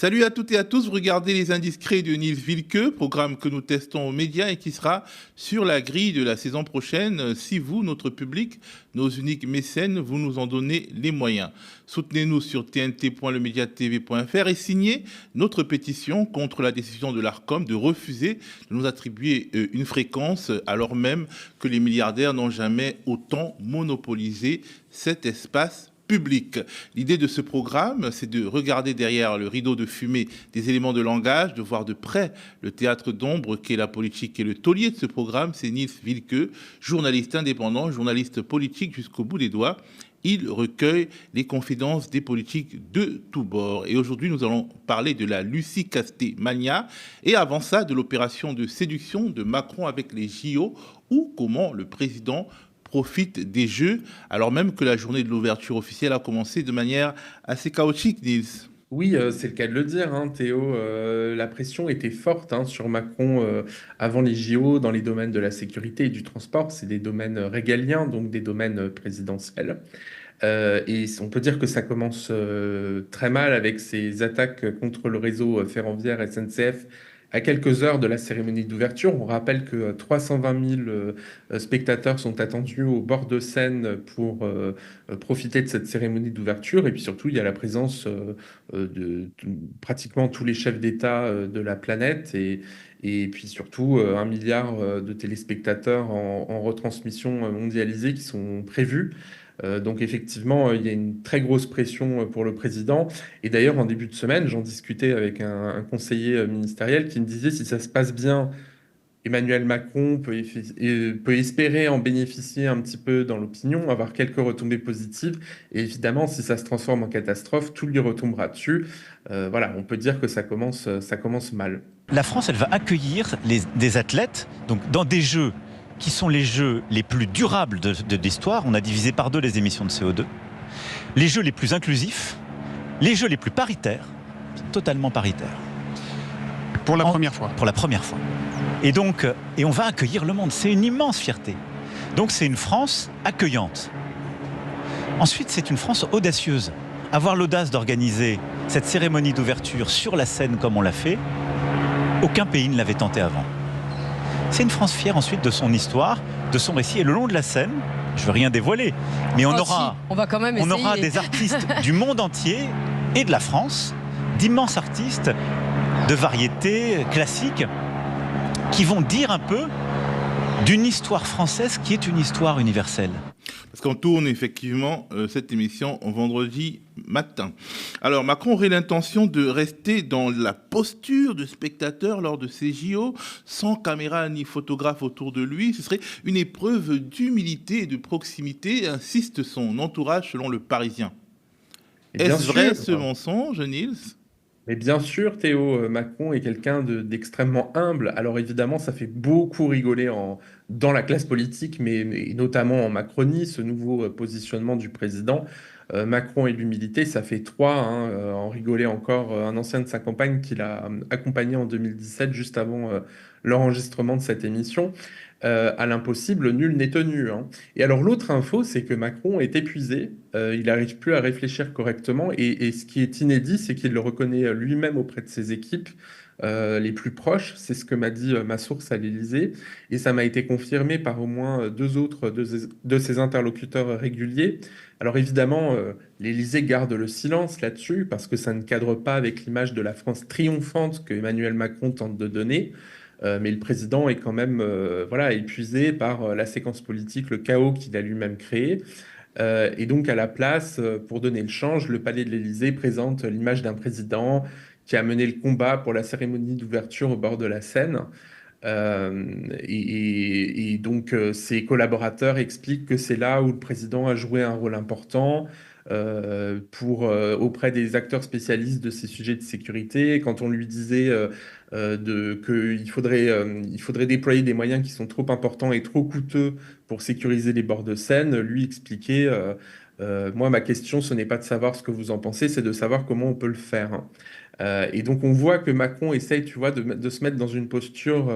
Salut à toutes et à tous, vous regardez Les Indiscrets de Niels Wilke, programme que nous testons aux médias et qui sera sur la grille de la saison prochaine si vous, notre public, nos uniques mécènes, vous nous en donnez les moyens. Soutenez-nous sur tnt.lemediatv.fr et signez notre pétition contre la décision de l'Arcom de refuser de nous attribuer une fréquence alors même que les milliardaires n'ont jamais autant monopolisé cet espace public. L'idée de ce programme, c'est de regarder derrière le rideau de fumée des éléments de langage, de voir de près le théâtre d'ombre qu'est la politique. Et le taulier de ce programme, c'est Niels Wilke, journaliste indépendant, journaliste politique jusqu'au bout des doigts. Il recueille les confidences des politiques de tous bords. Et aujourd'hui, nous allons parler de la Lucie Casté mania et avant ça, de l'opération de séduction de Macron avec les JO ou comment le président profite des Jeux, alors même que la journée de l'ouverture officielle a commencé de manière assez chaotique, Niels. Oui, c'est le cas de le dire, hein, Théo. La pression était forte hein, sur Macron avant les JO dans les domaines de la sécurité et du transport. C'est des domaines régaliens, donc des domaines présidentiels. Et on peut dire que ça commence très mal avec ces attaques contre le réseau ferroviaire SNCF à quelques heures de la cérémonie d'ouverture. On rappelle que 320 000 spectateurs sont attendus au bord de Seine pour profiter de cette cérémonie d'ouverture. Et puis surtout, il y a la présence de pratiquement tous les chefs d'État de la planète et puis surtout 1 milliard de téléspectateurs en retransmission mondialisée qui sont prévus. Donc effectivement, il y a une très grosse pression pour le président. Et d'ailleurs, en début de semaine, j'en discutais avec un conseiller ministériel qui me disait si ça se passe bien, Emmanuel Macron peut espérer en bénéficier un petit peu dans l'opinion, avoir quelques retombées positives. Et évidemment, si ça se transforme en catastrophe, tout lui retombera dessus. Voilà, on peut dire que ça commence mal. La France, elle va accueillir des athlètes donc, dans des jeux qui sont les jeux les plus durables de l'histoire. On a divisé par 2 les émissions de CO2. Les jeux les plus inclusifs, les jeux les plus paritaires, totalement paritaires. Pour la première fois. Pour la première fois. Et donc, on va accueillir le monde. C'est une immense fierté. Donc c'est une France accueillante. Ensuite, c'est une France audacieuse. Avoir l'audace d'organiser cette cérémonie d'ouverture sur la scène comme on l'a fait, aucun pays ne l'avait tenté avant. C'est une France fière ensuite de son histoire, de son récit. Et le long de la scène, je ne veux rien dévoiler, mais on va quand même essayer. aura des artistes du monde entier et de la France, d'immenses artistes de variété classique, qui vont dire un peu d'une histoire française qui est une histoire universelle. Parce qu'on tourne effectivement cette émission en vendredi matin. Alors Macron aurait l'intention de rester dans la posture de spectateur lors de ces JO, sans caméra ni photographe autour de lui. Ce serait une épreuve d'humilité et de proximité, insiste son entourage selon le Parisien. Est-ce vrai ce mensonge, Niels ? Mais bien sûr, Théo, Macron est quelqu'un d'extrêmement humble. Alors évidemment, ça fait beaucoup rigoler dans la classe politique, mais notamment en Macronie, ce nouveau positionnement du président. Macron et l'humilité, ça fait trois. Hein, en rigoler encore un ancien de sa campagne qu'il a accompagné en 2017, juste avant l'enregistrement de cette émission. À l'impossible, nul n'est tenu. Hein. Et alors l'autre info, c'est que Macron est épuisé, il n'arrive plus à réfléchir correctement, et ce qui est inédit, c'est qu'il le reconnaît lui-même auprès de ses équipes les plus proches. C'est ce que m'a dit ma source à l'Élysée, et ça m'a été confirmé par au moins 2 autres de ses interlocuteurs réguliers. Alors évidemment, l'Élysée garde le silence là-dessus, parce que ça ne cadre pas avec l'image de la France triomphante que Emmanuel Macron tente de donner. Mais le président est quand même voilà, épuisé par la séquence politique, le chaos qu'il a lui-même créé. Et donc, à la place, pour donner le change, le palais de l'Élysée présente l'image d'un président qui a mené le combat pour la cérémonie d'ouverture au bord de la Seine. Et donc, ses collaborateurs expliquent que c'est là où le président a joué un rôle important auprès des acteurs spécialistes de ces sujets de sécurité. Quand on lui disait qu'il faudrait déployer des moyens qui sont trop importants et trop coûteux pour sécuriser les bords de Seine, lui expliquait moi, ma question, ce n'est pas de savoir ce que vous en pensez, c'est de savoir comment on peut le faire. Et donc on voit que Macron essaye, tu vois, de se mettre dans une posture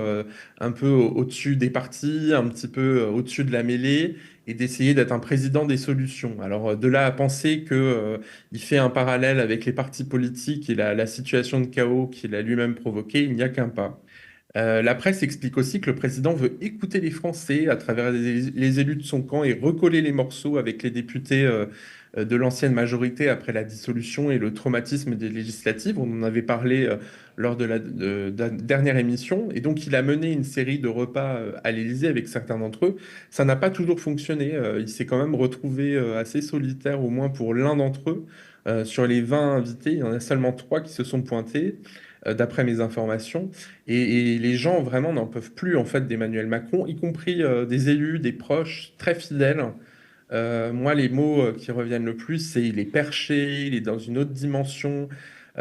un peu au-dessus des partis, un petit peu au-dessus de la mêlée, et d'essayer d'être un président des solutions. Alors de là à penser que il fait un parallèle avec les partis politiques et la situation de chaos qu'il a lui-même provoquée, il n'y a qu'un pas. La presse explique aussi que le président veut écouter les Français à travers les élus de son camp et recoller les morceaux avec les députés de l'ancienne majorité après la dissolution et le traumatisme des législatives. On en avait parlé lors de la dernière émission. Et donc, il a mené une série de repas à l'Élysée avec certains d'entre eux. Ça n'a pas toujours fonctionné. Il s'est quand même retrouvé assez solitaire, au moins pour l'un d'entre eux. Sur les 20 invités, il y en a seulement 3 qui se sont pointés, d'après mes informations. Et les gens vraiment n'en peuvent plus en fait d'Emmanuel Macron, y compris des élus, des proches très fidèles. Moi, les mots qui reviennent le plus, c'est il est perché, il est dans une autre dimension,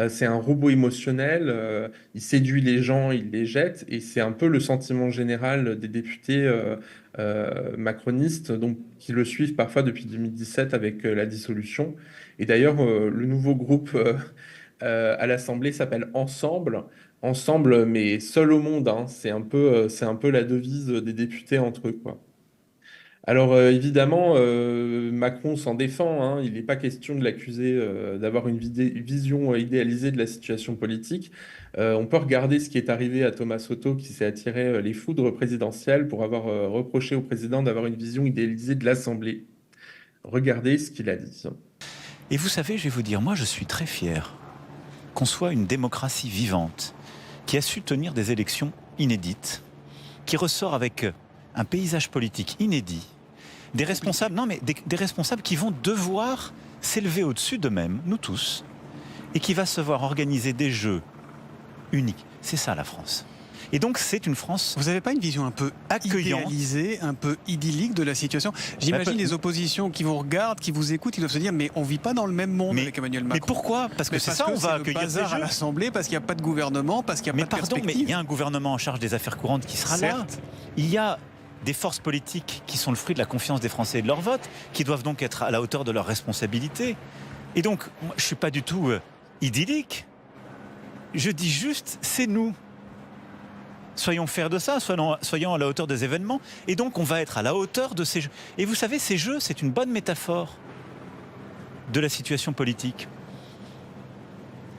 c'est un robot émotionnel, il séduit les gens, il les jette, et c'est un peu le sentiment général des députés macronistes, donc, qui le suivent parfois depuis 2017 avec la dissolution. Et d'ailleurs, le nouveau groupe à l'Assemblée s'appelle Ensemble. Ensemble, mais seul au monde, hein. C'est un peu la devise des députés entre eux, quoi. Alors évidemment, Macron s'en défend, hein. Il n'est pas question de l'accuser d'avoir une vision idéalisée de la situation politique. On peut regarder ce qui est arrivé à Thomas Soto, qui s'est attiré les foudres présidentielles pour avoir reproché au président d'avoir une vision idéalisée de l'Assemblée. Regardez ce qu'il a dit. Et vous savez, je vais vous dire, moi je suis très fier qu'on soit une démocratie vivante, qui a su tenir des élections inédites, qui ressort avec un paysage politique inédit, des responsables, non mais des responsables qui vont devoir s'élever au-dessus d'eux-mêmes, nous tous, et qui va se voir organiser des jeux uniques. C'est ça la France. Et donc c'est une France. Vous n'avez pas une vision un peu accueillante, idéalisée, un peu idyllique de la situation? J'imagine les oppositions qui vous regardent, qui vous écoutent, ils doivent se dire mais on vit pas dans le même monde avec Emmanuel Macron. Mais pourquoi? Parce que c'est ça, on va accueillir ces jeux à l'Assemblée, parce qu'il n'y a pas de gouvernement, parce qu'il n'y a pas de perspective. Mais il y a un gouvernement en charge des affaires courantes qui sera là. Il y a des forces politiques qui sont le fruit de la confiance des Français et de leur vote, qui doivent donc être à la hauteur de leurs responsabilités. Et donc, moi, je ne suis pas du tout idyllique. Je dis juste, c'est nous. Soyons fiers de ça, soyons à la hauteur des événements. Et donc, on va être à la hauteur de ces jeux. Et vous savez, ces jeux, c'est une bonne métaphore de la situation politique.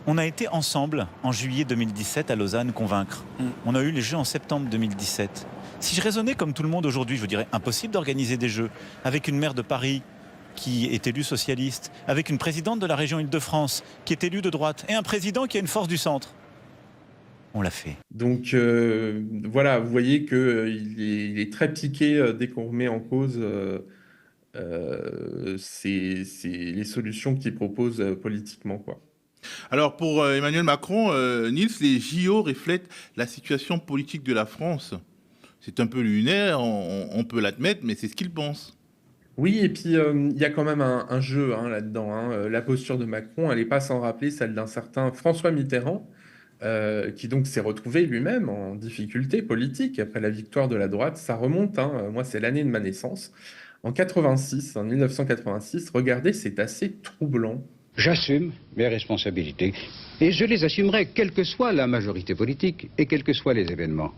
On a été ensemble, en juillet 2017, à Lausanne, convaincre. On a eu les Jeux en septembre 2017. Si je raisonnais comme tout le monde aujourd'hui, je vous dirais impossible d'organiser des Jeux avec une maire de Paris qui est élue socialiste, avec une présidente de la région Île-de-France qui est élue de droite, et un président qui a une force du centre. On l'a fait. Donc voilà, vous voyez qu'il est très piqué dès qu'on remet en cause les solutions qu'il propose politiquement, quoi. Alors pour Emmanuel Macron, Niels, les JO reflètent la situation politique de la France. C'est un peu lunaire, on peut l'admettre, mais c'est ce qu'il pense. Oui, et puis il y a quand même un jeu là-dedans, hein. La posture de Macron, elle n'est pas sans rappeler celle d'un certain François Mitterrand, qui donc s'est retrouvé lui-même en difficulté politique après la victoire de la droite. Ça remonte, hein. Moi c'est l'année de ma naissance. En 1986, regardez, c'est assez troublant. J'assume mes responsabilités et je les assumerai quelle que soit la majorité politique et quels que soient les événements.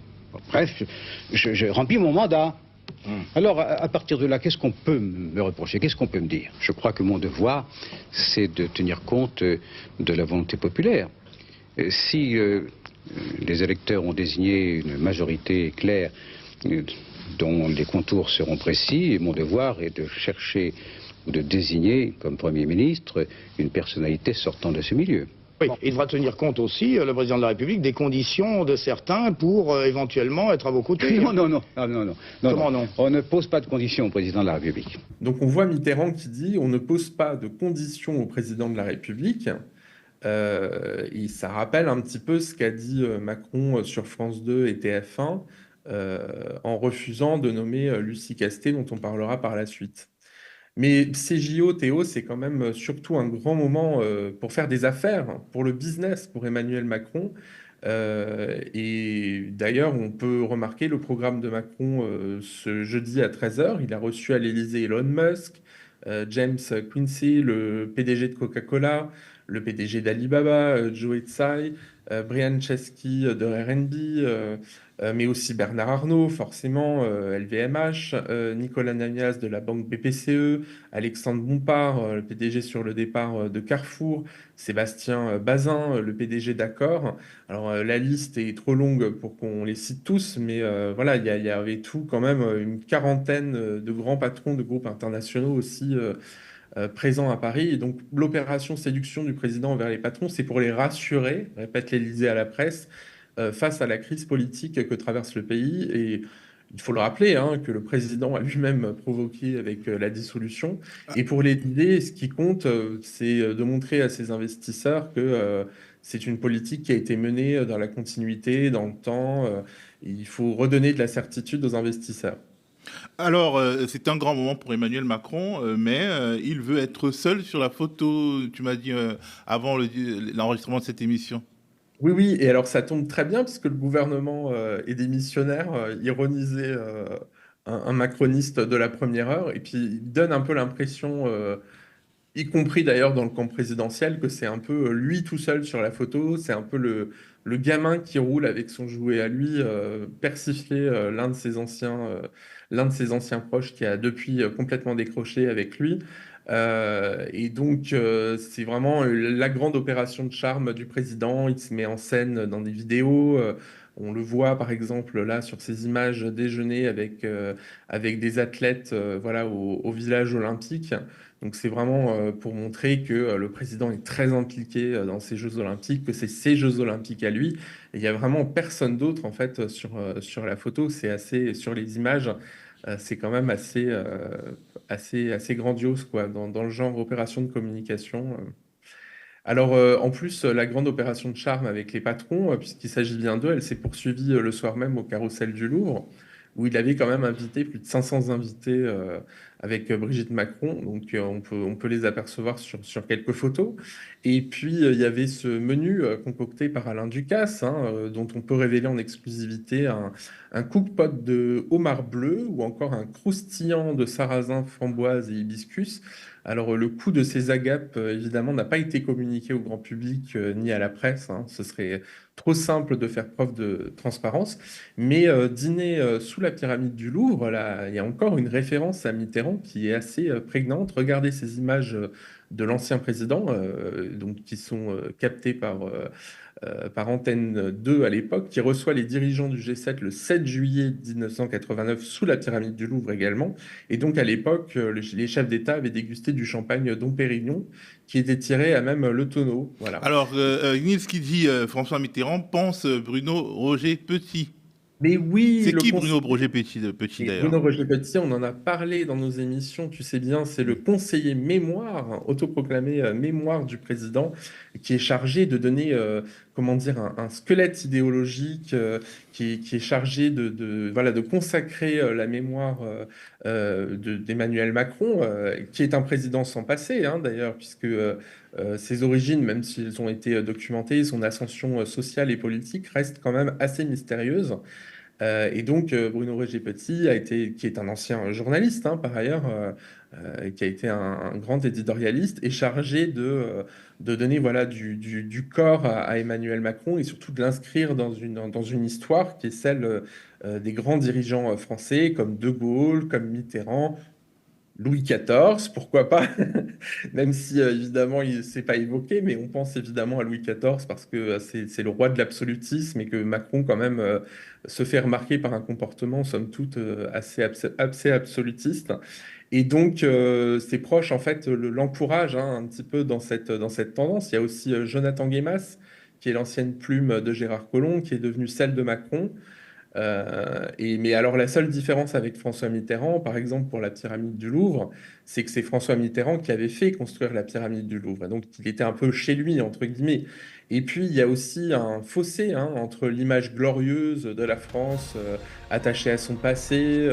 Bref, je remplis mon mandat. Alors, à partir de là, qu'est-ce qu'on peut me reprocher? Qu'est-ce qu'on peut me dire? Je crois que mon devoir, c'est de tenir compte de la volonté populaire. Si les électeurs ont désigné une majorité claire dont les contours seront précis, et mon devoir est de chercher ou de désigner comme Premier ministre une personnalité sortant de ce milieu. Oui, il devra tenir compte aussi, le président de la République, des conditions de certains pour éventuellement être à vos côtés. Non. Comment non? On ne pose pas de conditions au président de la République. Donc on voit Mitterrand qui dit on ne pose pas de conditions au président de la République. Et ça rappelle un petit peu ce qu'a dit Macron sur France 2 et TF1 en refusant de nommer Lucie Castet, dont on parlera par la suite. Mais ces JO, Théo, c'est quand même surtout un grand moment pour faire des affaires, pour le business, pour Emmanuel Macron. Et d'ailleurs, on peut remarquer le programme de Macron ce jeudi à 13h. Il a reçu à l'Élysée Elon Musk, James Quincy, le PDG de Coca-Cola, le PDG d'Alibaba, Joe Tsai, Brian Chesky de RNB, mais aussi Bernard Arnault, forcément, LVMH, Nicolas Namias de la banque BPCE, Alexandre Bompard, le PDG sur le départ de Carrefour, Sébastien Bazin, le PDG d'Accor. Alors, la liste est trop longue pour qu'on les cite tous, mais voilà, il y avait tout quand même une quarantaine de grands patrons de groupes internationaux aussi présents à Paris. Et donc, l'opération séduction du président envers les patrons, c'est pour les rassurer, répète l'Élysée à la presse, face à la crise politique que traverse le pays. Et il faut le rappeler, hein, que le président a lui-même provoqué avec la dissolution. Et pour les idées, ce qui compte, c'est de montrer à ses investisseurs que c'est une politique qui a été menée dans la continuité, dans le temps. Il faut redonner de la certitude aux investisseurs. Alors, c'est un grand moment pour Emmanuel Macron, mais il veut être seul sur la photo, tu m'as dit avant l'enregistrement de cette émission. Oui, oui, et alors ça tombe très bien puisque le gouvernement est démissionnaire, ironisait un macroniste de la première heure, et puis il donne un peu l'impression, y compris d'ailleurs dans le camp présidentiel, que c'est un peu lui tout seul sur la photo, c'est un peu le gamin qui roule avec son jouet à lui, persifler l'un de ses anciens proches qui a depuis complètement décroché avec lui. Et donc, c'est vraiment la grande opération de charme du président. Il se met en scène dans des vidéos. On le voit, par exemple, là, sur ces images déjeuner avec des athlètes voilà, au village olympique. Donc, c'est vraiment pour montrer que le président est très impliqué dans ces Jeux olympiques, que c'est ses Jeux olympiques à lui. Et il n'y a vraiment personne d'autre, en fait, sur la photo. C'est assez, sur les images, c'est quand même assez grandiose, quoi, dans le genre opération de communication. Alors, en plus, la grande opération de charme avec les patrons, puisqu'il s'agit bien d'eux, elle s'est poursuivie le soir même au Carrousel du Louvre, où il avait quand même invité plus de 500 invités avec Brigitte Macron. Donc, on peut les apercevoir sur quelques photos. Et puis, il y avait ce menu concocté par Alain Ducasse, hein, dont on peut révéler en exclusivité un cookpot de homard bleu ou encore un croustillant de sarrasin, framboise et hibiscus. Alors, le coût de ces agapes, évidemment, n'a pas été communiqué au grand public ni à la presse, hein. Ce serait trop simple de faire preuve de transparence. Mais dîner sous la pyramide du Louvre, là, il y a encore une référence à Mitterrand qui est assez prégnante. Regardez ces images de l'ancien président, donc, qui sont captées par Antenne 2 à l'époque, qui reçoit les dirigeants du G7 le 7 juillet 1989 sous la pyramide du Louvre également. Et donc à l'époque, les chefs d'État avaient dégusté du champagne Dom Pérignon qui était tiré à même le tonneau. Voilà. Alors, Nils qui dit François Mitterrand pense Bruno Roger Petit. Mais oui, c'est qui Bruno Roger Petit d'ailleurs? Bruno Roger Petit, on en a parlé dans nos émissions, tu sais bien, c'est le conseiller mémoire, hein, autoproclamé mémoire du président, qui est chargé de donner, comment dire, un squelette idéologique, qui est chargé de consacrer la mémoire d'Emmanuel Macron, qui est un président sans passé, hein, d'ailleurs, puisque ses origines, même si elles ont été documentées, son ascension sociale et politique reste quand même assez mystérieuse. Et donc, Bruno Roger Petit qui est un ancien journaliste, hein, par ailleurs, qui a été un grand éditorialiste, est chargé de donner voilà, du corps à Emmanuel Macron et surtout de l'inscrire dans une histoire qui est celle des grands dirigeants français, comme De Gaulle, comme Mitterrand, Louis XIV, pourquoi pas, même si évidemment il ne s'est pas évoqué, mais on pense évidemment à Louis XIV parce que c'est le roi de l'absolutisme et que Macron quand même se fait remarquer par un comportement somme toute assez absolutiste. Et donc ses proches en fait l'encouragent, hein, un petit peu dans cette tendance. Il y a aussi Jonathan Guémas, qui est l'ancienne plume de Gérard Collomb, qui est devenue celle de Macron. Mais alors la seule différence avec François Mitterrand, par exemple pour la pyramide du Louvre, c'est que c'est François Mitterrand qui avait fait construire la pyramide du Louvre. Et donc il était un peu chez lui, entre guillemets. Et puis il y a aussi un fossé, hein, entre l'image glorieuse de la France attachée à son passé,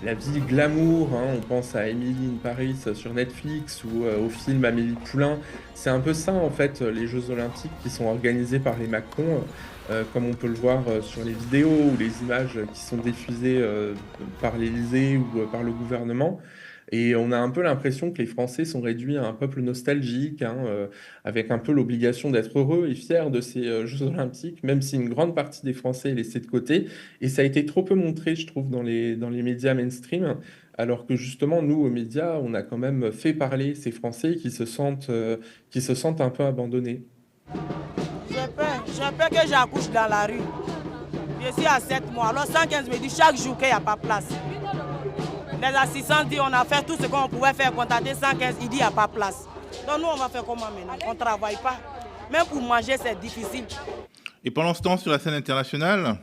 la vie glamour, hein, on pense à Emily in Paris sur Netflix ou au film Amélie Poulain. C'est un peu ça en fait les Jeux Olympiques qui sont organisés par les Macron. Comme on peut le voir sur les vidéos ou les images qui sont diffusées par l'Élysée ou par le gouvernement. Et on a un peu l'impression que les Français sont réduits à un peuple nostalgique, avec un peu l'obligation d'être heureux et fiers de ces Jeux Olympiques, même si une grande partie des Français est laissée de côté. Et ça a été trop peu montré, je trouve, dans les médias mainstream, alors que justement, nous, aux médias, on a quand même fait parler ces Français qui se sentent un peu abandonnés. J'ai peur que j'accouche dans la rue. Je suis à 7 mois, alors 115 me dit chaque jour qu'il n'y a pas de place. Les assistants disent on a fait tout ce qu'on pouvait faire, contacter 115, il dit il n'y a pas de place. Donc nous on va faire comment maintenant? On ne travaille pas. Même pour manger c'est difficile. Et pendant ce temps, sur la scène internationale?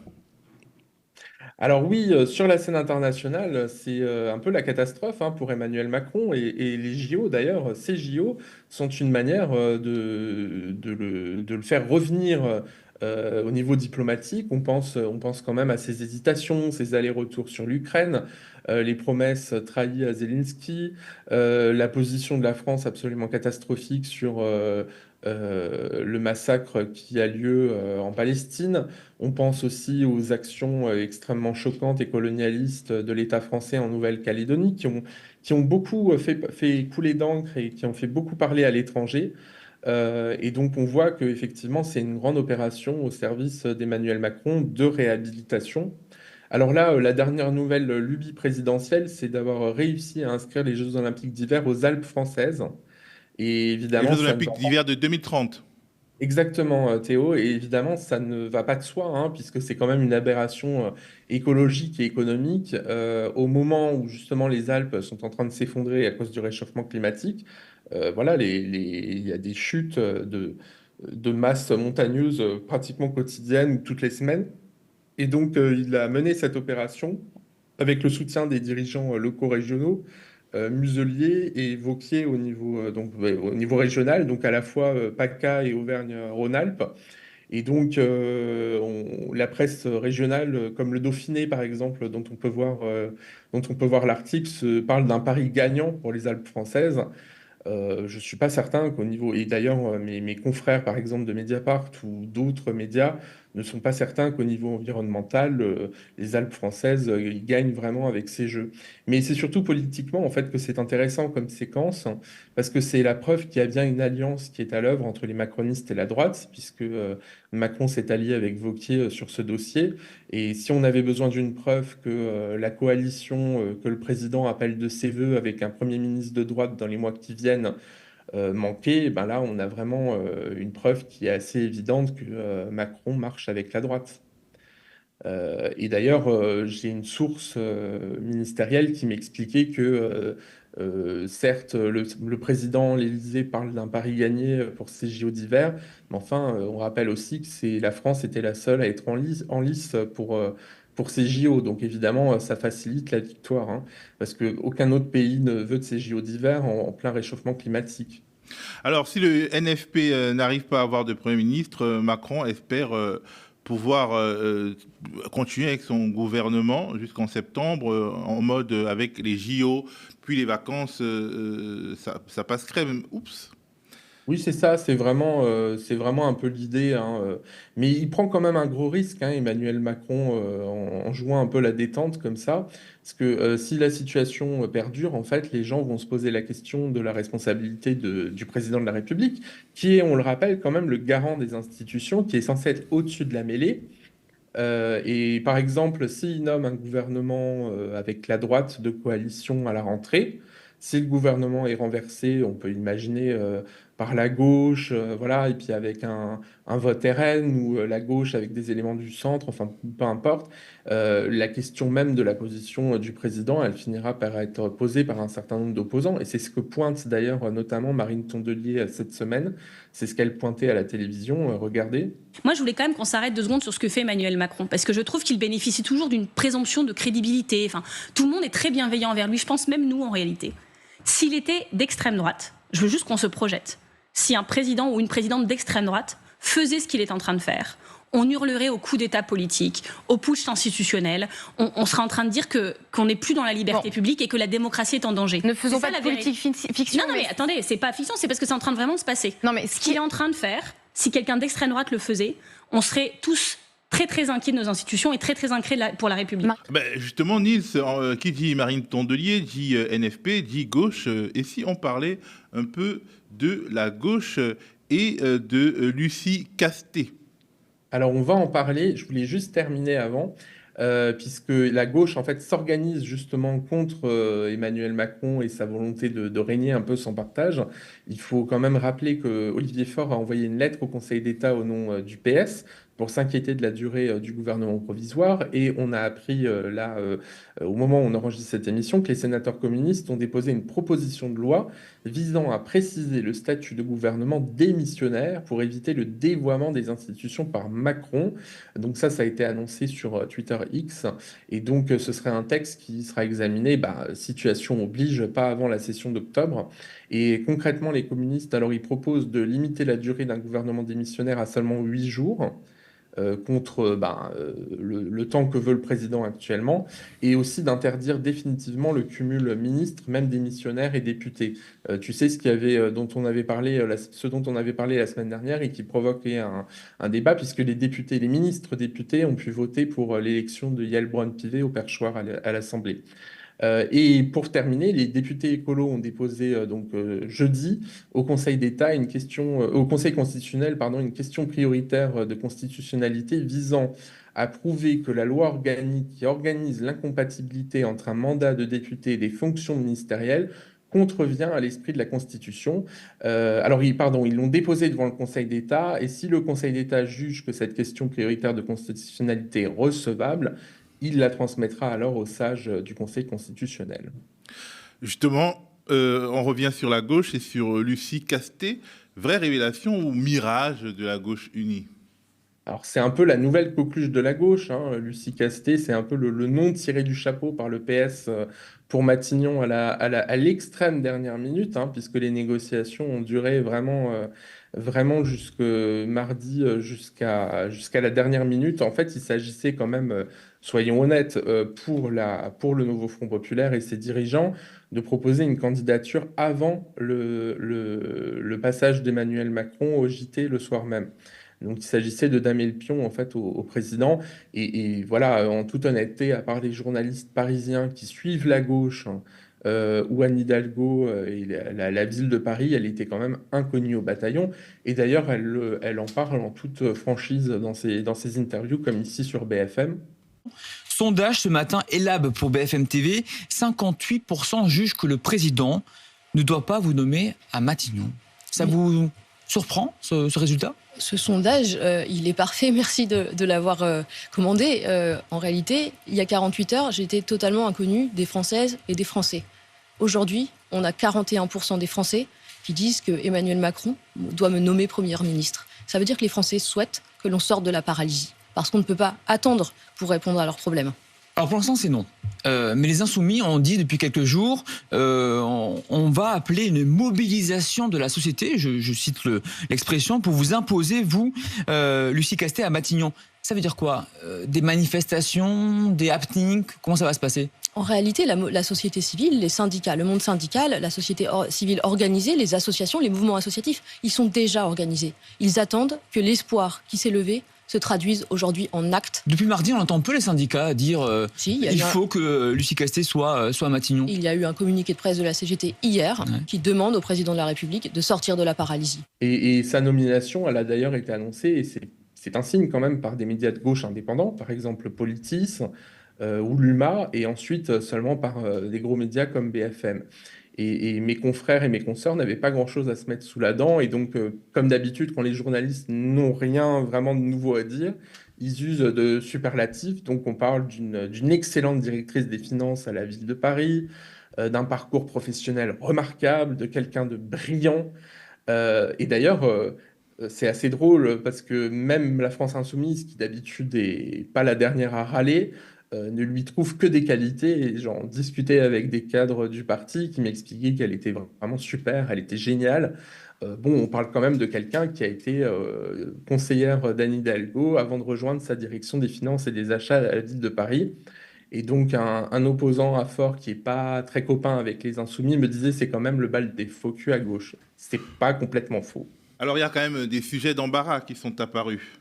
Alors oui, sur la scène internationale, c'est un peu la catastrophe pour Emmanuel Macron et les JO d'ailleurs. Ces JO sont une manière de le faire revenir au niveau diplomatique. On pense quand même à ses hésitations, ses allers-retours sur l'Ukraine, les promesses trahies à Zelensky, la position de la France absolument catastrophique sur le massacre qui a lieu en Palestine. On pense aussi aux actions extrêmement choquantes et colonialistes de l'État français en Nouvelle-Calédonie qui ont beaucoup fait couler d'encre et qui ont fait beaucoup parler à l'étranger. Et donc on voit qu'effectivement c'est une grande opération au service d'Emmanuel Macron de réhabilitation. Alors là, la dernière nouvelle lubie présidentielle, c'est d'avoir réussi à inscrire les Jeux Olympiques d'hiver aux Alpes françaises. Et évidemment, les Jeux Olympiques d'hiver de 2030. Exactement, Théo. Et évidemment, ça ne va pas de soi, puisque c'est quand même une aberration écologique et économique. Au moment où justement les Alpes sont en train de s'effondrer à cause du réchauffement climatique, voilà, il y a des chutes de masse montagneuse pratiquement quotidiennes ou toutes les semaines. Et donc, il a mené cette opération avec le soutien des dirigeants locaux régionaux, Muselier et Wauquiez au niveau régional, donc à la fois PACA et Auvergne-Rhône-Alpes. Et donc, la presse régionale, comme le Dauphiné par exemple, dont on peut voir l'article, parle d'un pari gagnant pour les Alpes françaises. Je ne suis pas certain qu'au niveau... Et d'ailleurs, mes confrères, par exemple, de Mediapart ou d'autres médias ne sont pas certains qu'au niveau environnemental, les Alpes françaises ils gagnent vraiment avec ces jeux. Mais c'est surtout politiquement, en fait, que c'est intéressant comme séquence, parce que c'est la preuve qu'il y a bien une alliance qui est à l'œuvre entre les macronistes et la droite, puisque Macron s'est allié avec Wauquiez sur ce dossier. Et si on avait besoin d'une preuve que la coalition que le président appelle de ses voeux avec un Premier ministre de droite dans les mois qui viennent manquait, ben là on a vraiment une preuve qui est assez évidente que Macron marche avec la droite. Et d'ailleurs, j'ai une source ministérielle qui m'expliquait que certes, le président, l'Élysée parle d'un pari gagné pour ces JO d'hiver, mais enfin, on rappelle aussi que la France était la seule à être en lice pour ces JO. Donc évidemment, ça facilite la victoire, parce qu'aucun autre pays ne veut de ces JO d'hiver en plein réchauffement climatique. Alors, si le NFP n'arrive pas à avoir de Premier ministre, Macron espère pouvoir continuer avec son gouvernement jusqu'en septembre, en mode avec les JO, puis les vacances, ça passe crème. Oups. Oui, c'est ça, c'est vraiment un peu l'idée. Mais il prend quand même un gros risque, Emmanuel Macron, en jouant un peu la détente comme ça. Parce que si la situation perdure, en fait, les gens vont se poser la question de la responsabilité du président de la République, qui est, on le rappelle, quand même le garant des institutions, qui est censé être au-dessus de la mêlée. Et par exemple, s'il nomme un gouvernement avec la droite de coalition à la rentrée, si le gouvernement est renversé, on peut imaginer par la gauche, voilà, et puis avec un vote RN ou la gauche avec des éléments du centre, enfin peu importe, la question même de la position du président, elle finira par être posée par un certain nombre d'opposants. Et c'est ce que pointe d'ailleurs notamment Marine Tondelier cette semaine. C'est ce qu'elle pointait à la télévision. Regardez. Moi, je voulais quand même qu'on s'arrête 2 secondes sur ce que fait Emmanuel Macron, parce que je trouve qu'il bénéficie toujours d'une présomption de crédibilité. Enfin, tout le monde est très bienveillant envers lui, je pense même nous en réalité. S'il était d'extrême droite, je veux juste qu'on se projette. Si un président ou une présidente d'extrême droite faisait ce qu'il est en train de faire, on hurlerait au coup d'État politique, au putsch institutionnel, on serait en train de dire qu'on n'est plus dans la liberté publique et que la démocratie est en danger. Ne faisons pas de politique fiction. Non, mais attendez, c'est pas fiction, c'est parce que c'est en train de vraiment de se passer. Non, mais ce qu'il est en train de faire, si quelqu'un d'extrême droite le faisait, on serait tous très inquiet de nos institutions et très inquiet pour la République. Justement, Niels, qui dit Marine Tondelier, dit NFP, dit gauche. Et si on parlait un peu de la gauche et de Lucie Castet? Alors, on va en parler. Je voulais juste terminer avant. Puisque la gauche en fait s'organise justement contre Emmanuel Macron et sa volonté de régner un peu sans partage. Il faut quand même rappeler que Olivier Faure a envoyé une lettre au Conseil d'État au nom du PS pour s'inquiéter de la durée du gouvernement provisoire, et on a appris au moment où on enregistre cette émission que les sénateurs communistes ont déposé une proposition de loi visant à préciser le statut de gouvernement démissionnaire pour éviter le dévoiement des institutions par Macron. Donc ça a été annoncé sur Twitter X, et donc ce serait un texte qui sera examiné, situation oblige, pas avant la session d'octobre. Et concrètement, les communistes, alors ils proposent de limiter la durée d'un gouvernement démissionnaire à seulement 8 jours, contre le temps que veut le président actuellement, et aussi d'interdire définitivement le cumul ministre, même démissionnaire et député. Tu sais ce dont on avait parlé la semaine dernière et qui provoquait un débat, puisque les ministres députés ont pu voter pour l'élection de Yael Braun-Pivet au perchoir à l'Assemblée. Et pour terminer, les députés écolos ont déposé jeudi au Conseil d'État au Conseil constitutionnel, une question prioritaire de constitutionnalité visant à prouver que la loi organique qui organise l'incompatibilité entre un mandat de député et des fonctions ministérielles contrevient à l'esprit de la Constitution. Ils l'ont déposé devant le Conseil d'État, et si le Conseil d'État juge que cette question prioritaire de constitutionnalité est recevable, il la transmettra alors aux sages du Conseil constitutionnel. Justement, on revient sur la gauche et sur Lucie Castet. Vraie révélation ou mirage de la gauche unie? Alors, c'est un peu la nouvelle coqueluche de la gauche, hein. Lucie Castet, c'est un peu le nom tiré du chapeau par le PS pour Matignon à l'extrême dernière minute, hein, puisque les négociations ont duré vraiment jusque mardi, jusqu'à la dernière minute. En fait, il s'agissait quand même, soyons honnêtes, pour le Nouveau Front Populaire et ses dirigeants, de proposer une candidature avant le passage d'Emmanuel Macron au JT le soir même. Donc, il s'agissait de damer le pion en fait au président. Et voilà, en toute honnêteté, à part les journalistes parisiens qui suivent la gauche, ou Anne Hidalgo et la ville de Paris, elle était quand même inconnue au bataillon. Et d'ailleurs, elle en parle en toute franchise dans ses interviews, comme ici sur BFM. Sondage ce matin, Elab pour BFM TV, 58% jugent que le président ne doit pas vous nommer à Matignon. Ça vous surprend, ce résultat ? Ce sondage, il est parfait, merci de l'avoir commandé. En réalité, il y a 48 heures, j'étais totalement inconnue des Françaises et des Français. Aujourd'hui, on a 41% des Français qui disent que Emmanuel Macron doit me nommer Premier ministre. Ça veut dire que les Français souhaitent que l'on sorte de la paralysie, parce qu'on ne peut pas attendre pour répondre à leurs problèmes. Alors pour l'instant, c'est non. Mais les Insoumis ont dit depuis quelques jours, on va appeler une mobilisation de la société, je cite l'expression, pour vous imposer, vous, Lucie Castet, à Matignon. Ça veut dire quoi? Des manifestations, des happenings? Comment ça va se passer? En réalité, la société civile, les syndicats, le monde syndical, la société civile organisée, les associations, les mouvements associatifs, ils sont déjà organisés. Ils attendent que l'espoir qui s'est levé se traduisent aujourd'hui en actes. Depuis mardi, on entend peu les syndicats dire il faut que Lucie Castet soit à Matignon. Il y a eu un communiqué de presse de la CGT hier qui demande au président de la République de sortir de la paralysie. Et sa nomination, elle a d'ailleurs été annoncée, et c'est un signe quand même, par des médias de gauche indépendants, par exemple Politis ou l'UMA, et ensuite seulement par des gros médias comme BFM. Et mes confrères et mes consoeurs n'avaient pas grand-chose à se mettre sous la dent. Et donc, comme d'habitude, quand les journalistes n'ont rien vraiment de nouveau à dire, ils usent de superlatifs. Donc, on parle d'une excellente directrice des finances à la ville de Paris, d'un parcours professionnel remarquable, de quelqu'un de brillant. Et d'ailleurs, c'est assez drôle parce que même la France Insoumise, qui d'habitude n'est pas la dernière à râler, ne lui trouve que des qualités. Et j'en discutais avec des cadres du parti qui m'expliquaient qu'elle était vraiment super, elle était géniale. On parle quand même de quelqu'un qui a été conseillère d'Anne Hidalgo avant de rejoindre sa direction des finances et des achats à la ville de Paris. Et donc un opposant à Faure qui n'est pas très copain avec les Insoumis me disait c'est quand même le bal des faux culs à gauche. C'est pas complètement faux. Alors il y a quand même des sujets d'embarras qui sont apparus.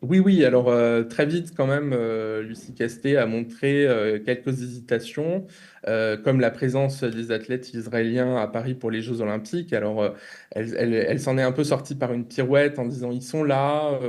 Oui, alors très vite quand même, Lucie Casté a montré quelques hésitations, comme la présence des athlètes israéliens à Paris pour les Jeux Olympiques. Alors elle s'en est un peu sortie par une pirouette en disant ils sont là,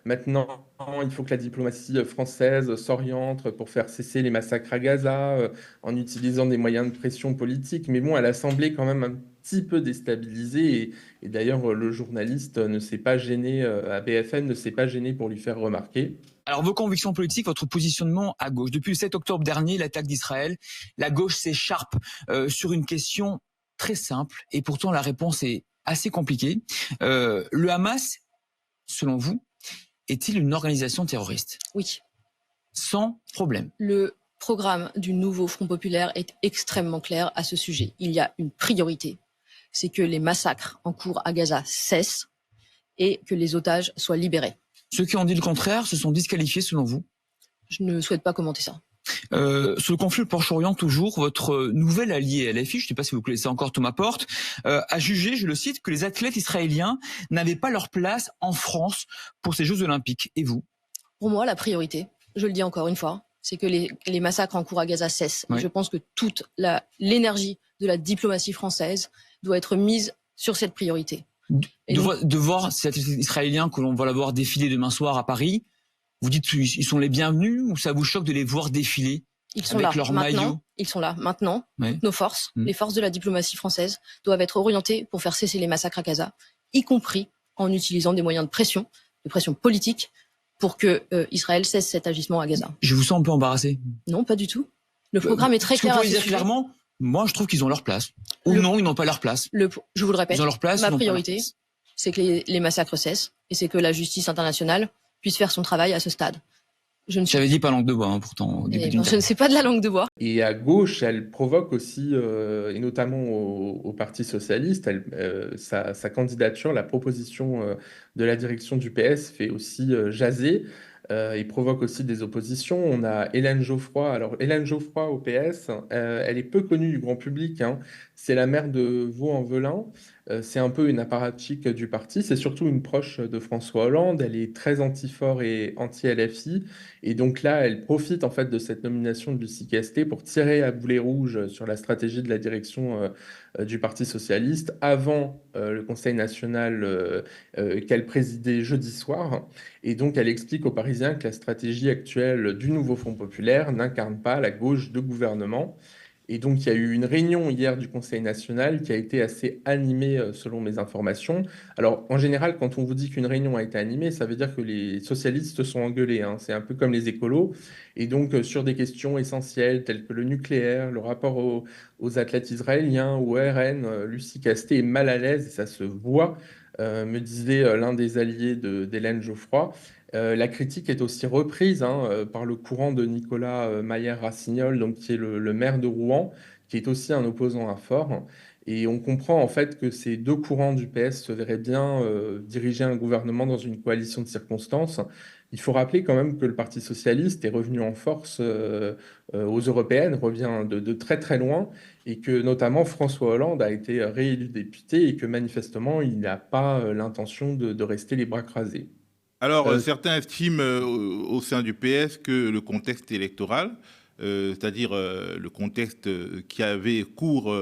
maintenant il faut que la diplomatie française s'oriente pour faire cesser les massacres à Gaza, en utilisant des moyens de pression politique. Mais bon, elle a semblé quand même un petit peu déstabilisée. Et d'ailleurs, le journaliste ne s'est pas gêné, à BFM, ne s'est pas gêné pour lui faire remarquer. Alors, vos convictions politiques, votre positionnement à gauche. Depuis le 7 octobre dernier, l'attaque d'Israël, la gauche s'écharpe sur une question très simple, et pourtant la réponse est assez compliquée. Le Hamas, selon vous, est-il une organisation terroriste? Oui. Sans problème. Le programme du nouveau Front populaire est extrêmement clair à ce sujet. Il y a une priorité, c'est que les massacres en cours à Gaza cessent et que les otages soient libérés. Ceux qui ont dit le contraire se sont disqualifiés selon vous? Je ne souhaite pas commenter ça. Sur le conflit Proche-Orient, toujours, votre nouvel allié LFI, je ne sais pas si vous connaissez encore Thomas Porte, a jugé, je le cite, que les athlètes israéliens n'avaient pas leur place en France pour ces Jeux Olympiques. Et vous? Pour moi, la priorité, je le dis encore une fois, c'est que les massacres en cours à Gaza cessent. Oui. Et je pense que toute l'énergie de la diplomatie française doit être mise sur cette priorité. De voir ces athlètes israéliens que l'on va la voir défiler demain soir à Paris, vous dites ils sont les bienvenus ou ça vous choque de les voir défiler Ils sont avec là leur maintenant. maillot? Ils sont là maintenant. Oui. Toutes nos forces, Mm. les forces de la diplomatie française, doivent être orientées pour faire cesser les massacres à Gaza, y compris en utilisant des moyens de pression politique, pour que Israël cesse cet agissement à Gaza. Je vous sens un peu embarrassé. Non, pas du tout. Le programme est très Est-ce que clair. vous à pouvez ce dire sujet. clairement, moi je trouve qu'ils ont leur place. Ou non, ils n'ont pas leur place. Je vous le répète, Ils ont leur place, ils ma n'ont pas leur priorité, place. c'est que les massacres cessent et c'est que la justice internationale puisse faire son travail à ce stade. J'avais dit pas langue de bois, hein, pourtant, au début Eh d'une ben, je ne sais pas de la langue de bois. Et à gauche, elle provoque aussi, et notamment au Parti socialiste, sa candidature, la proposition de la direction du PS fait aussi jaser. Et provoque aussi des oppositions. On a Hélène Geoffroy. Alors, Hélène Geoffroy au PS, elle est peu connue du grand public, hein. C'est la maire de Vaux-en-Velin. C'est un peu une apparatchik du parti. C'est surtout une proche de François Hollande. Elle est très anti-fort et anti-LFI. Et donc là, elle profite en fait de cette nomination de Lucie Casté pour tirer à boulet rouge sur la stratégie de la direction du Parti socialiste avant le Conseil national qu'elle présidait jeudi soir. Et donc, elle explique aux Parisiens que la stratégie actuelle du nouveau Front populaire n'incarne pas la gauche de gouvernement. Et donc, il y a eu une réunion hier du Conseil national qui a été assez animée selon mes informations. Alors, en général, quand on vous dit qu'une réunion a été animée, ça veut dire que les socialistes se sont engueulés, hein. C'est un peu comme les écolos. Et donc, sur des questions essentielles telles que le nucléaire, le rapport aux athlètes israéliens, au RN, Lucie Casté est mal à l'aise et ça se voit, me disait l'un des alliés d'Hélène Geoffroy. La critique est aussi reprise par le courant de Nicolas Maillère-Rassignol, donc qui est le maire de Rouen, qui est aussi un opposant à Fort. Et on comprend en fait que ces deux courants du PS se verraient bien diriger un gouvernement dans une coalition de circonstances. Il faut rappeler quand même que le Parti socialiste est revenu en force aux européennes, revient de très très loin, et que notamment François Hollande a été réélu député et que manifestement il n'a pas l'intention de rester les bras croisés. Alors, certains estiment au sein du PS que le contexte électoral, c'est-à-dire le contexte qui avait cours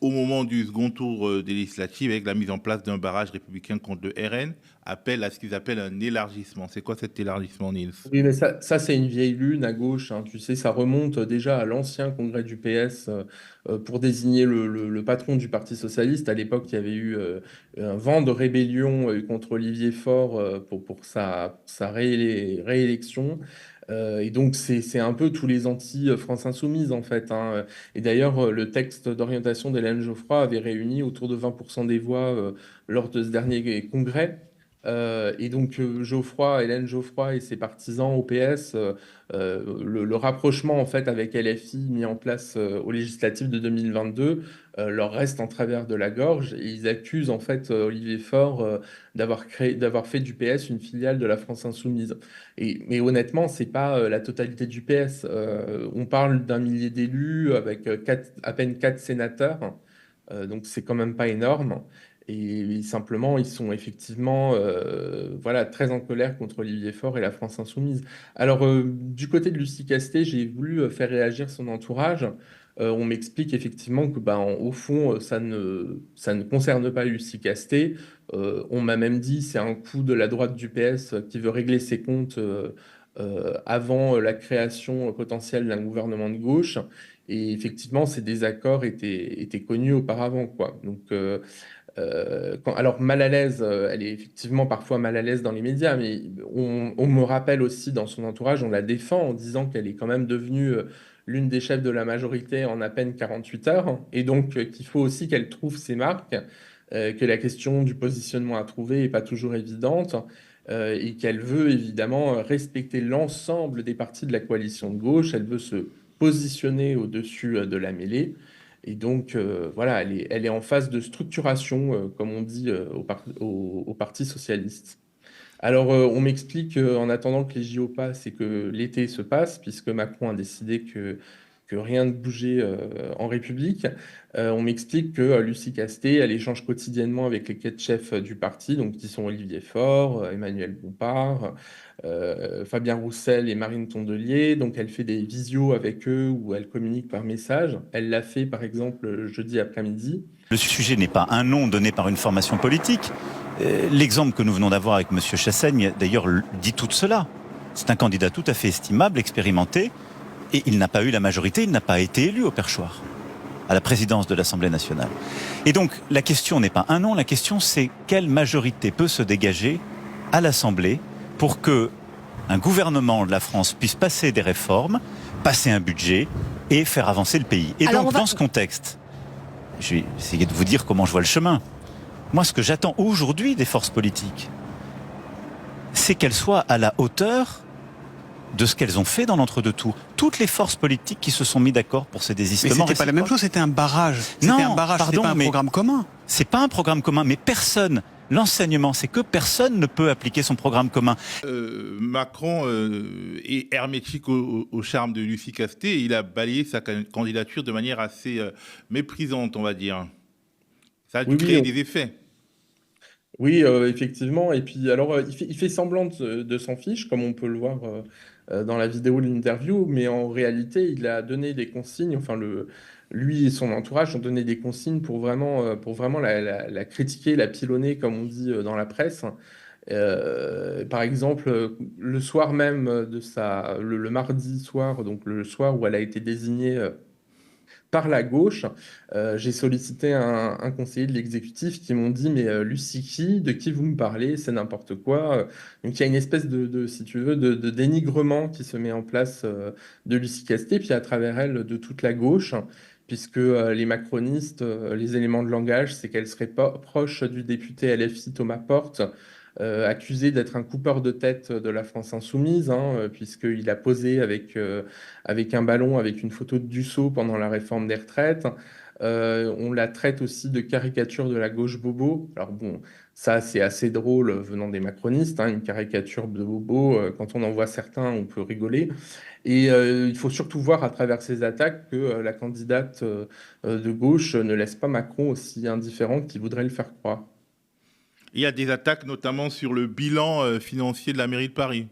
au moment du second tour des législatives avec la mise en place d'un barrage républicain contre le RN, appelle à ce qu'ils appellent un élargissement. C'est quoi cet élargissement, Niels? Oui, mais ça c'est une vieille lune à gauche, hein. Tu sais, ça remonte déjà à l'ancien congrès du PS pour désigner le patron du Parti socialiste. À l'époque, il y avait eu un vent de rébellion contre Olivier Faure pour sa réélection. Et donc, c'est un peu tous les anti-France Insoumise, en fait, hein. Et d'ailleurs, le texte d'orientation d'Hélène Geoffroy avait réuni autour de 20% des voix lors de ce dernier congrès. Et donc, Hélène Geoffroy et ses partisans au PS, le rapprochement, en fait, avec LFI mis en place aux législatives de 2022, leur reste en travers de la gorge. Et ils accusent, en fait, Olivier Faure d'avoir fait du PS une filiale de la France Insoumise. Mais honnêtement, c'est pas la totalité du PS. On parle d'un millier d'élus avec à peine 4 sénateurs. Donc c'est quand même pas énorme. Et simplement, ils sont effectivement voilà, très en colère contre Olivier Faure et la France Insoumise. Alors, du côté de Lucie Castet, j'ai voulu faire réagir son entourage. On m'explique effectivement que, au fond, ça ne concerne pas Lucie Castet. On m'a même dit c'est un coup de la droite du PS qui veut régler ses comptes avant la création potentielle d'un gouvernement de gauche. Et effectivement, ces désaccords étaient connus auparavant, quoi. Donc, alors mal à l'aise, elle est effectivement parfois mal à l'aise dans les médias, mais on me rappelle aussi dans son entourage, on la défend en disant qu'elle est quand même devenue l'une des chefs de la majorité en à peine 48 heures, et donc qu'il faut aussi qu'elle trouve ses marques, que la question du positionnement à trouver n'est pas toujours évidente, et qu'elle veut évidemment respecter l'ensemble des partis de la coalition de gauche, elle veut se positionner au-dessus de la mêlée. Et donc, voilà, elle est en phase de structuration, comme on dit au Parti socialiste. Alors, on m'explique en attendant que les JO passent et que l'été se passe, puisque Macron a décidé que rien ne bougeait en République. On m'explique que Lucie Castet, elle échange quotidiennement avec les 4 chefs du parti, donc qui sont Olivier Faure, Emmanuel Bompard, Fabien Roussel et Marine Tondelier. Donc elle fait des visios avec eux où elle communique par message. Elle l'a fait par exemple jeudi après-midi. Le sujet n'est pas un nom donné par une formation politique. L'exemple que nous venons d'avoir avec M. Chassaigne, d'ailleurs, dit tout cela. C'est un candidat tout à fait estimable, expérimenté, et il n'a pas eu la majorité, il n'a pas été élu au perchoir, à la présidence de l'Assemblée nationale. Et donc, la question n'est pas un nom, la question c'est quelle majorité peut se dégager à l'Assemblée pour que un gouvernement de la France puisse passer des réformes, passer un budget et faire avancer le pays. Et alors donc, dans ce contexte, je vais essayer de vous dire comment je vois le chemin. Moi, ce que j'attends aujourd'hui des forces politiques, c'est qu'elles soient à la hauteur de ce qu'elles ont fait dans l'entre-deux-tours. Toutes les forces politiques qui se sont mis d'accord pour ce désistement. Mais c'était pas la même chose, c'était un barrage. C'était un barrage, c'était pas un programme commun. C'est pas un programme commun, mais personne. L'enseignement, c'est que personne ne peut appliquer son programme commun. Macron est hermétique au charme de Lucie Castet et il a balayé sa candidature de manière assez méprisante, on va dire. Ça a dû créer des effets. Oui, effectivement. Et puis, alors, il fait semblant de s'en fiche, comme on peut le voir dans la vidéo de l'interview, mais en réalité, il a donné des consignes, enfin, lui et son entourage ont donné des consignes pour vraiment la critiquer, la pilonner, comme on dit dans la presse. Par exemple, le soir même le mardi soir, donc le soir où elle a été désignée par la gauche, j'ai sollicité un conseiller de l'exécutif qui m'ont dit mais Lucie de qui vous me parlez, c'est n'importe quoi. Donc il y a une espèce si tu veux, de dénigrement qui se met en place de Lucie Castet, puis à travers elle de toute la gauche, puisque les macronistes, les éléments de langage, c'est qu'elle serait pas proche du député LFI Thomas Porte, accusé d'être un coupeur de tête de la France Insoumise, puisqu'il a posé avec un ballon, avec une photo de Dussault pendant la réforme des retraites. On la traite aussi de caricature de la gauche bobo. Alors bon, ça c'est assez drôle venant des macronistes, une caricature de bobo, quand on en voit certains, on peut rigoler. Et il faut surtout voir à travers ces attaques que la candidate de gauche ne laisse pas Macron aussi indifférent qu'il voudrait le faire croire. Il y a des attaques notamment sur le bilan financier de la mairie de Paris.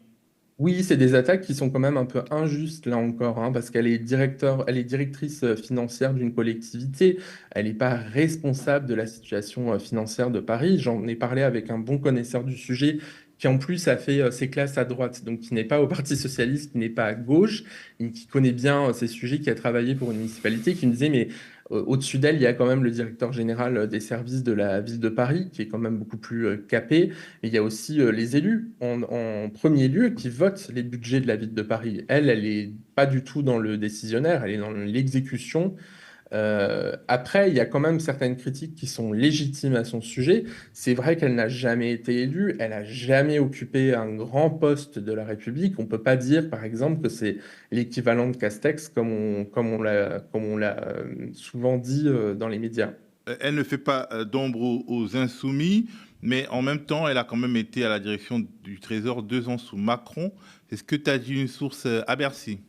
Oui, c'est des attaques qui sont quand même un peu injustes là encore, parce qu'elle est directrice financière d'une collectivité. Elle n'est pas responsable de la situation financière de Paris. J'en ai parlé avec un bon connaisseur du sujet qui en plus a fait ses classes à droite, donc qui n'est pas au Parti socialiste, qui n'est pas à gauche, et qui connaît bien ces sujets, qui a travaillé pour une municipalité, qui me disait mais au-dessus d'elle, il y a quand même le directeur général des services de la ville de Paris, qui est quand même beaucoup plus capé. Et il y a aussi les élus, en premier lieu, qui votent les budgets de la ville de Paris. Elle n'est pas du tout dans le décisionnaire, elle est dans l'exécution. Après, il y a quand même certaines critiques qui sont légitimes à son sujet. C'est vrai qu'elle n'a jamais été élue, elle n'a jamais occupé un grand poste de la République. On ne peut pas dire, par exemple, que c'est l'équivalent de Castex, comme on l'a souvent dit dans les médias. Elle ne fait pas d'ombre aux Insoumis, mais en même temps, elle a quand même été à la direction du Trésor 2 ans sous Macron. C'est ce que tu as dit une source à Bercy.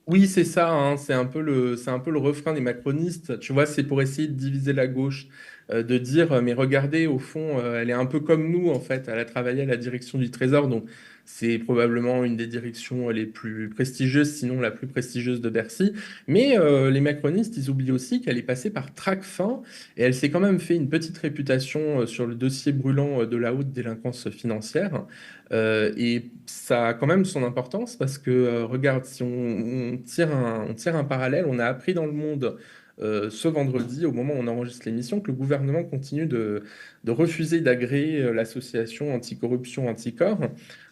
Oui, c'est ça, hein, c'est un peu le refrain des macronistes. Tu vois, c'est pour essayer de diviser la gauche, de dire, mais regardez, au fond, elle est un peu comme nous, en fait. Elle a travaillé à la direction du Trésor, donc c'est probablement une des directions les plus prestigieuses, sinon la plus prestigieuse de Bercy. Mais les macronistes, ils oublient aussi qu'elle est passée par Tracfin, et elle s'est quand même fait une petite réputation sur le dossier brûlant de la haute délinquance financière. Et ça a quand même son importance parce que, regarde, si on tire un parallèle, on a appris dans Le Monde ce vendredi, au moment où on enregistre l'émission, que le gouvernement continue de refuser d'agréer l'association anticorruption Anticor.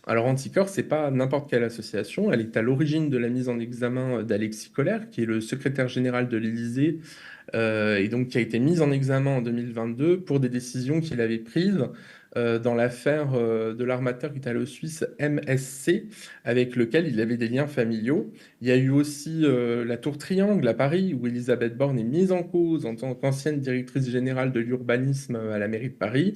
Alors Anticor, c'est pas n'importe quelle association, elle est à l'origine de la mise en examen d'Alexis Collère, qui est le secrétaire général de l'Élysée, et donc qui a été mise en examen en 2022 pour des décisions qu'il avait prises dans l'affaire de l'armateur italo-suisse MSC, avec lequel il avait des liens familiaux. Il y a eu aussi la Tour Triangle à Paris, où Elisabeth Borne est mise en cause en tant qu'ancienne directrice générale de l'urbanisme à la mairie de Paris,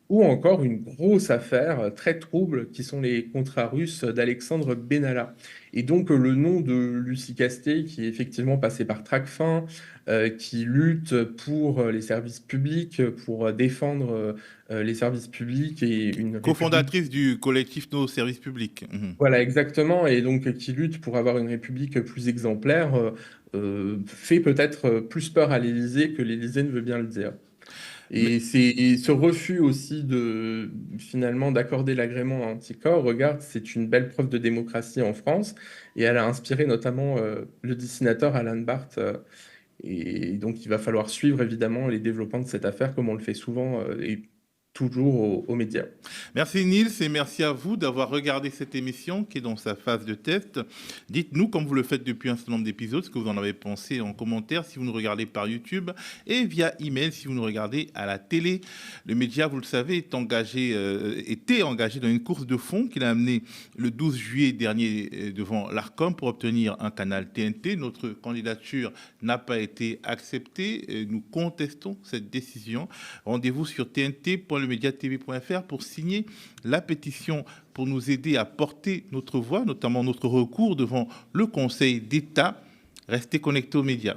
ou encore une grosse affaire très trouble qui sont les contrats russes d'Alexandre Benalla. Et donc le nom de Lucie Castet, qui est effectivement passée par Tracfin, qui lutte pour les services publics, pour défendre les services publics et une cofondatrice du collectif Nos Services Publics. Voilà, exactement, et donc qui lutte pour avoir une république plus exemplaire, fait peut-être plus peur à l'Élysée que l'Élysée ne veut bien le dire. Et c'est ce refus aussi finalement d'accorder l'agrément à Anticor, regarde, c'est une belle preuve de démocratie en France, et elle a inspiré notamment le dessinateur Alan Barth. Et donc il va falloir suivre évidemment les développements de cette affaire, comme on le fait souvent et toujours aux médias. Merci Nils, et merci à vous d'avoir regardé cette émission qui est dans sa phase de test. Dites-nous, comme vous le faites depuis un certain nombre d'épisodes, ce que vous en avez pensé en commentaire si vous nous regardez par YouTube et via email si vous nous regardez à la télé. Le média, vous le savez, était engagé dans une course de fond qu'il a amené le 12 juillet dernier devant l'Arcom pour obtenir un canal TNT. Notre candidature n'a pas été acceptée. Nous contestons cette décision. Rendez-vous sur tnt.lemediatv.fr pour signer la pétition pour nous aider à porter notre voix, notamment notre recours devant le Conseil d'État. Restez connectés aux médias.